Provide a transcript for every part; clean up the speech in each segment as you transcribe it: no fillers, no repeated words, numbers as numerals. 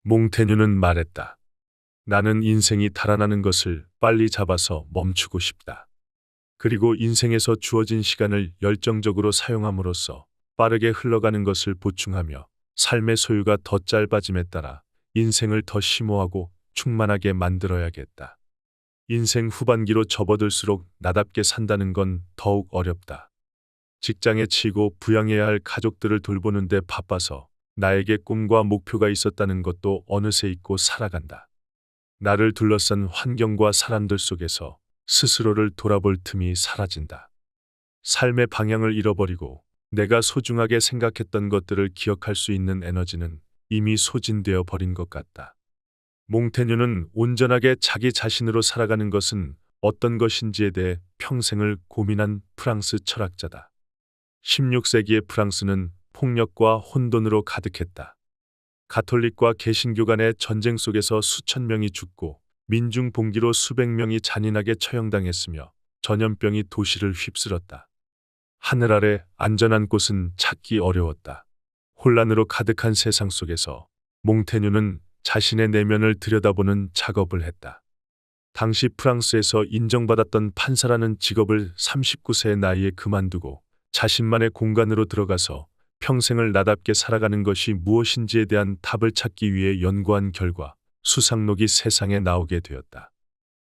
몽테뉴는 말했다. 나는 인생이 달아나는 것을 빨리 잡아서 멈추고 싶다. 그리고 인생에서 주어진 시간을 열정적으로 사용함으로써 빠르게 흘러가는 것을 보충하며 삶의 소유가 더 짧아짐에 따라 인생을 더 심오하고 충만하게 만들어야겠다. 인생 후반기로 접어들수록 나답게 산다는 건 더욱 어렵다. 직장에 치이고 부양해야 할 가족들을 돌보는 데 바빠서 나에게 꿈과 목표가 있었다는 것도 어느새 잊고 살아간다. 나를 둘러싼 환경과 사람들 속에서 스스로를 돌아볼 틈이 사라진다. 삶의 방향을 잃어버리고 내가 소중하게 생각했던 것들을 기억할 수 있는 에너지는 이미 소진되어 버린 것 같다. 몽테뉴는 온전하게 자기 자신으로 살아가는 것은 어떤 것인지에 대해 평생을 고민한 프랑스 철학자다. 16세기의 프랑스는 폭력과 혼돈으로 가득했다. 가톨릭과 개신교 간의 전쟁 속에서 수천 명이 죽고 민중 봉기로 수백 명이 잔인하게 처형당했으며 전염병이 도시를 휩쓸었다. 하늘 아래 안전한 곳은 찾기 어려웠다. 혼란으로 가득한 세상 속에서 몽테뉴는 자신의 내면을 들여다보는 작업을 했다. 당시 프랑스에서 인정받았던 판사라는 직업을 39세의 나이에 그만두고 자신만의 공간으로 들어가서 평생을 나답게 살아가는 것이 무엇인지에 대한 답을 찾기 위해 연구한 결과 수상록이 세상에 나오게 되었다.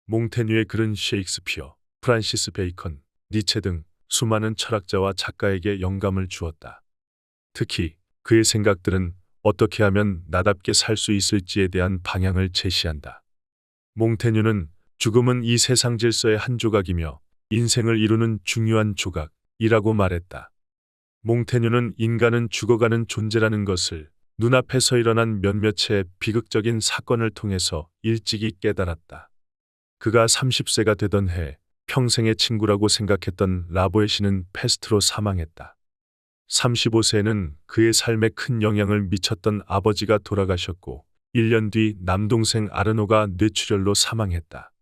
몽테뉴의 글은 셰익스피어, 프란시스 베이컨, 니체 등 수많은 철학자와 작가에게 영감을 주었다. 특히 그의 생각들은 어떻게 하면 나답게 살 수 있을지에 대한 방향을 제시한다. 몽테뉴는 죽음은 이 세상 질서의 한 조각이며 인생을 이루는 중요한 조각이라고 말했다. 몽테뉴는 인간은 죽어가는 존재라는 것을 눈앞에서 일어난 몇몇의 비극적인 사건을 통해서 일찍이 깨달았다. 그가 30세가 되던 해 평생의 친구라고 생각했던 라보에시는 패스트로 사망했다. 35세에는 그의 삶에 큰 영향을 미쳤던 아버지가 돌아가셨고 1년 뒤 남동생 아르노가 뇌출혈로 사망했다.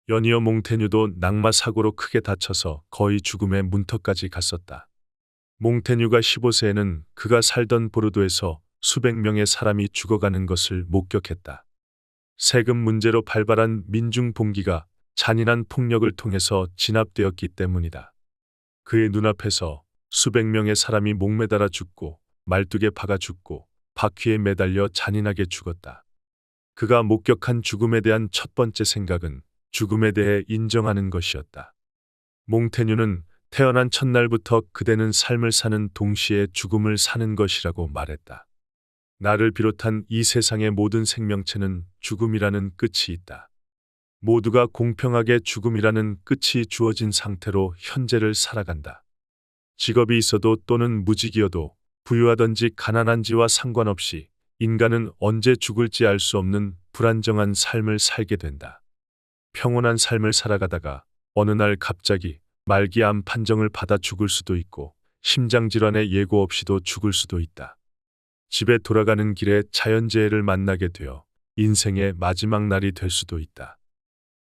연이어 몽테뉴도 낙마 사고로 크게 다쳐서 거의 죽음의 문턱까지 갔었다. 몽테뉴가 15세에는 그가 살던 보르도에서 수백 명의 사람이 죽어가는 것을 목격했다. 세금 문제로 발발한 민중 봉기가 잔인한 폭력을 통해서 진압되었기 때문이다. 그의 눈앞에서 수백 명의 사람이 목매달아 죽고 말뚝에 박아 죽고 바퀴에 매달려 잔인하게 죽었다. 그가 목격한 죽음에 대한 첫 번째 생각은 죽음에 대해 인정하는 것이었다. 몽테뉴는 태어난 첫날부터 그대는 삶을 사는 동시에 죽음을 사는 것이라고 말했다. 나를 비롯한 이 세상의 모든 생명체는 죽음이라는 끝이 있다. 모두가 공평하게 죽음이라는 끝이 주어진 상태로 현재를 살아간다. 직업이 있어도 또는 무직이어도 부유하든지 가난한지와 상관없이 인간은 언제 죽을지 알 수 없는 불안정한 삶을 살게 된다. 평온한 삶을 살아가다가 어느 날 갑자기 말기암 판정을 받아 죽을 수도 있고 심장질환에 예고 없이도 죽을 수도 있다. 집에 돌아가는 길에 자연재해를 만나게 되어 인생의 마지막 날이 될 수도 있다.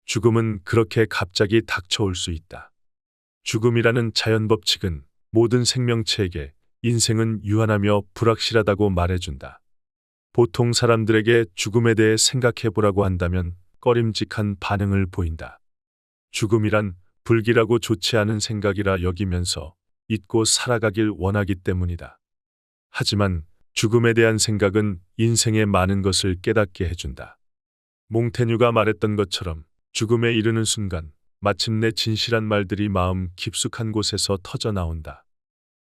죽음은 그렇게 갑자기 닥쳐올 수 있다. 죽음이라는 자연법칙은 모든 생명체에게 인생은 유한하며 불확실하다고 말해준다. 보통 사람들에게 죽음에 대해 생각해 보라고 한다면 꺼림직한 반응을 보인다. 죽음이란 불길하고 좋지 않은 생각이라 여기면서 잊고 살아가길 원하기 때문이다. 하지만 죽음에 대한 생각은 인생의 많은 것을 깨닫게 해준다. 몽테뉴가 말했던 것처럼 죽음에 이르는 순간 마침내 진실한 말들이 마음 깊숙한 곳에서 터져 나온다.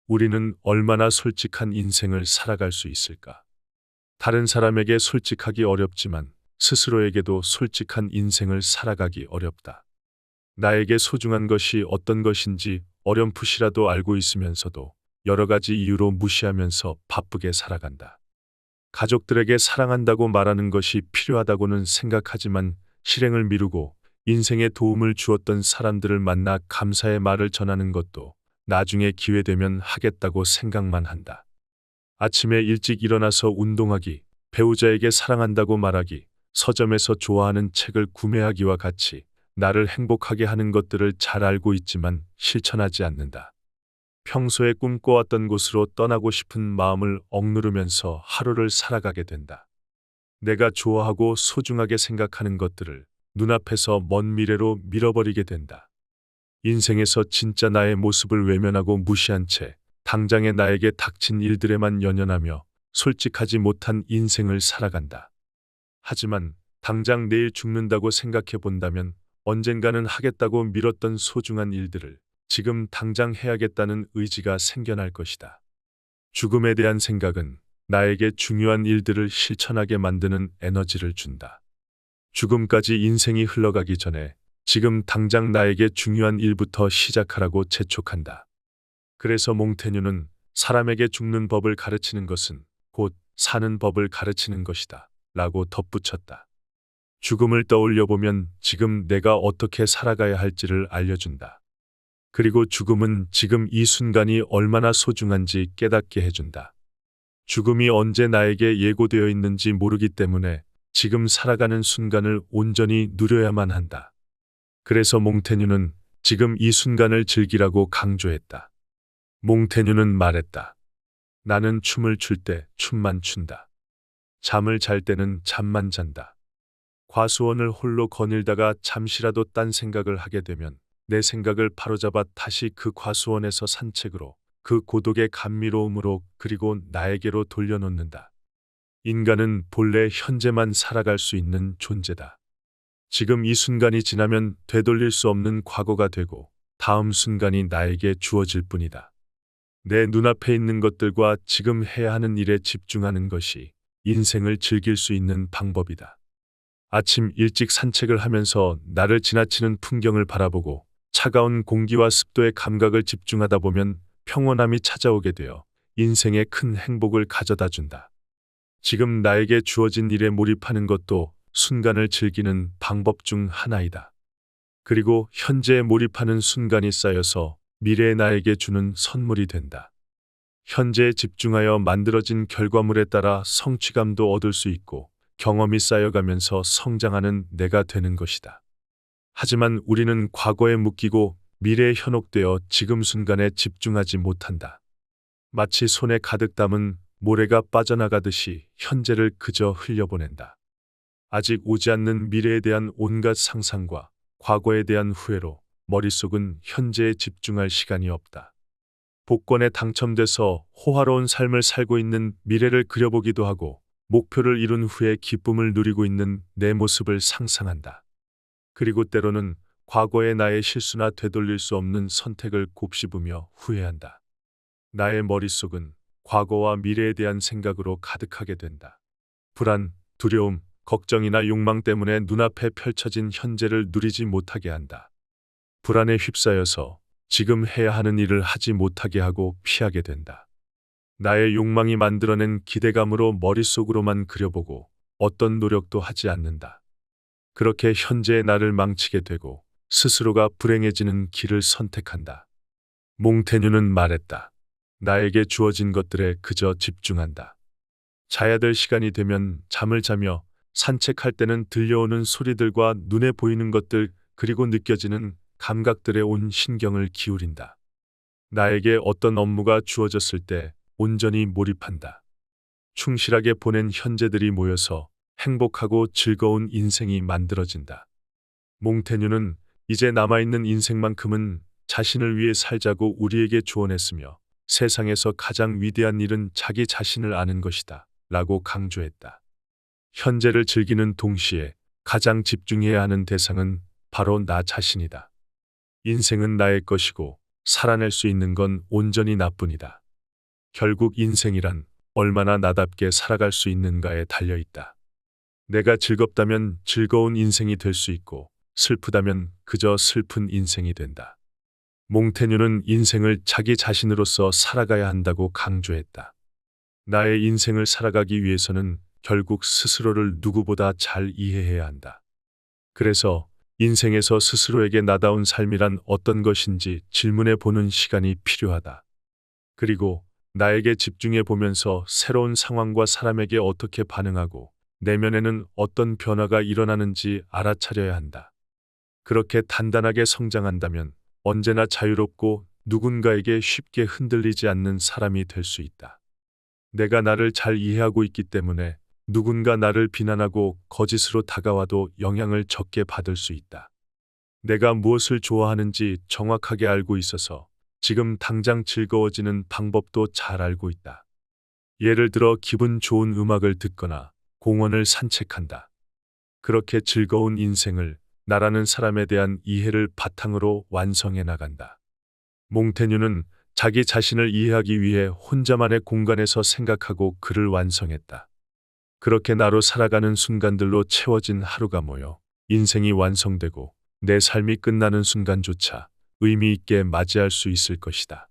우리는 얼마나 솔직한 인생을 살아갈 수 있을까? 다른 사람에게 솔직하기 어렵지만 스스로에게도 솔직한 인생을 살아가기 어렵다. 나에게 소중한 것이 어떤 것인지 어렴풋이라도 알고 있으면서도 여러 가지 이유로 무시하면서 바쁘게 살아간다. 가족들에게 사랑한다고 말하는 것이 필요하다고는 생각하지만 실행을 미루고 인생에 도움을 주었던 사람들을 만나 감사의 말을 전하는 것도 나중에 기회되면 하겠다고 생각만 한다. 아침에 일찍 일어나서 운동하기, 배우자에게 사랑한다고 말하기, 서점에서 좋아하는 책을 구매하기와 같이 나를 행복하게 하는 것들을 잘 알고 있지만 실천하지 않는다. 평소에 꿈꿔왔던 곳으로 떠나고 싶은 마음을 억누르면서 하루를 살아가게 된다. 내가 좋아하고 소중하게 생각하는 것들을 눈앞에서 먼 미래로 밀어버리게 된다. 인생에서 진짜 나의 모습을 외면하고 무시한 채 당장의 나에게 닥친 일들에만 연연하며 솔직하지 못한 인생을 살아간다. 하지만 당장 내일 죽는다고 생각해 본다면 언젠가는 하겠다고 미뤘던 소중한 일들을 지금 당장 해야겠다는 의지가 생겨날 것이다. 죽음에 대한 생각은 나에게 중요한 일들을 실천하게 만드는 에너지를 준다. 죽음까지 인생이 흘러가기 전에 지금 당장 나에게 중요한 일부터 시작하라고 재촉한다. 그래서 몽테뉴는 사람에게 죽는 법을 가르치는 것은 곧 사는 법을 가르치는 것이다. 라고 덧붙였다. 죽음을 떠올려 보면 지금 내가 어떻게 살아가야 할지를 알려준다. 그리고 죽음은 지금 이 순간이 얼마나 소중한지 깨닫게 해준다. 죽음이 언제 나에게 예고되어 있는지 모르기 때문에 지금 살아가는 순간을 온전히 누려야만 한다. 그래서 몽테뉴는 지금 이 순간을 즐기라고 강조했다. 몽테뉴는 말했다. 나는 춤을 출 때 춤만 춘다. 잠을 잘 때는 잠만 잔다. 과수원을 홀로 거닐다가 잠시라도 딴 생각을 하게 되면 내 생각을 바로잡아 다시 그 과수원에서 산책으로 그 고독의 감미로움으로 그리고 나에게로 돌려놓는다. 인간은 본래 현재만 살아갈 수 있는 존재다. 지금 이 순간이 지나면 되돌릴 수 없는 과거가 되고 다음 순간이 나에게 주어질 뿐이다. 내 눈앞에 있는 것들과 지금 해야 하는 일에 집중하는 것이 인생을 즐길 수 있는 방법이다. 아침 일찍 산책을 하면서 나를 지나치는 풍경을 바라보고 차가운 공기와 습도의 감각을 집중하다 보면 평온함이 찾아오게 되어 인생에 큰 행복을 가져다 준다. 지금 나에게 주어진 일에 몰입하는 것도 순간을 즐기는 방법 중 하나이다. 그리고 현재에 몰입하는 순간이 쌓여서 미래의 나에게 주는 선물이 된다. 현재에 집중하여 만들어진 결과물에 따라 성취감도 얻을 수 있고 경험이 쌓여가면서 성장하는 내가 되는 것이다. 하지만 우리는 과거에 묶이고 미래에 현혹되어 지금 순간에 집중하지 못한다. 마치 손에 가득 담은 모래가 빠져나가듯이 현재를 그저 흘려보낸다. 아직 오지 않는 미래에 대한 온갖 상상과 과거에 대한 후회로 머릿속은 현재에 집중할 시간이 없다. 복권에 당첨돼서 호화로운 삶을 살고 있는 미래를 그려보기도 하고 목표를 이룬 후에 기쁨을 누리고 있는 내 모습을 상상한다. 그리고 때로는 과거의 나의 실수나 되돌릴 수 없는 선택을 곱씹으며 후회한다. 나의 머릿속은 과거와 미래에 대한 생각으로 가득하게 된다. 불안, 두려움, 걱정이나 욕망 때문에 눈앞에 펼쳐진 현재를 누리지 못하게 한다. 불안에 휩싸여서 지금 해야 하는 일을 하지 못하게 하고 피하게 된다. 나의 욕망이 만들어낸 기대감으로 머릿속으로만 그려보고 어떤 노력도 하지 않는다. 그렇게 현재의 나를 망치게 되고 스스로가 불행해지는 길을 선택한다. 몽테뉴는 말했다. 나에게 주어진 것들에 그저 집중한다. 자야 될 시간이 되면 잠을 자며 산책할 때는 들려오는 소리들과 눈에 보이는 것들 그리고 느껴지는 감각들에 온 신경을 기울인다. 나에게 어떤 업무가 주어졌을 때 온전히 몰입한다. 충실하게 보낸 현재들이 모여서 행복하고 즐거운 인생이 만들어진다. 몽테뉴는 이제 남아있는 인생만큼은 자신을 위해 살자고 우리에게 조언했으며 세상에서 가장 위대한 일은 자기 자신을 아는 것이다. 라고 강조했다. 현재를 즐기는 동시에 가장 집중해야 하는 대상은 바로 나 자신이다. 인생은 나의 것이고 살아낼 수 있는 건 온전히 나뿐이다. 결국 인생이란 얼마나 나답게 살아갈 수 있는가에 달려있다. 내가 즐겁다면 즐거운 인생이 될 수 있고 슬프다면 그저 슬픈 인생이 된다. 몽테뉴는 인생을 자기 자신으로서 살아가야 한다고 강조했다. 나의 인생을 살아가기 위해서는 결국 스스로를 누구보다 잘 이해해야 한다. 그래서 인생에서 스스로에게 나다운 삶이란 어떤 것인지 질문해 보는 시간이 필요하다. 그리고 나에게 집중해 보면서 새로운 상황과 사람에게 어떻게 반응하고 내면에는 어떤 변화가 일어나는지 알아차려야 한다. 그렇게 단단하게 성장한다면 언제나 자유롭고 누군가에게 쉽게 흔들리지 않는 사람이 될 수 있다. 내가 나를 잘 이해하고 있기 때문에 누군가 나를 비난하고 거짓으로 다가와도 영향을 적게 받을 수 있다. 내가 무엇을 좋아하는지 정확하게 알고 있어서 지금 당장 즐거워지는 방법도 잘 알고 있다. 예를 들어 기분 좋은 음악을 듣거나 공원을 산책한다. 그렇게 즐거운 인생을 나라는 사람에 대한 이해를 바탕으로 완성해 나간다. 몽테뉴는 자기 자신을 이해하기 위해 혼자만의 공간에서 생각하고 글을 완성했다. 그렇게 나로 살아가는 순간들로 채워진 하루가 모여 인생이 완성되고 내 삶이 끝나는 순간조차 의미 있게 맞이할 수 있을 것이다.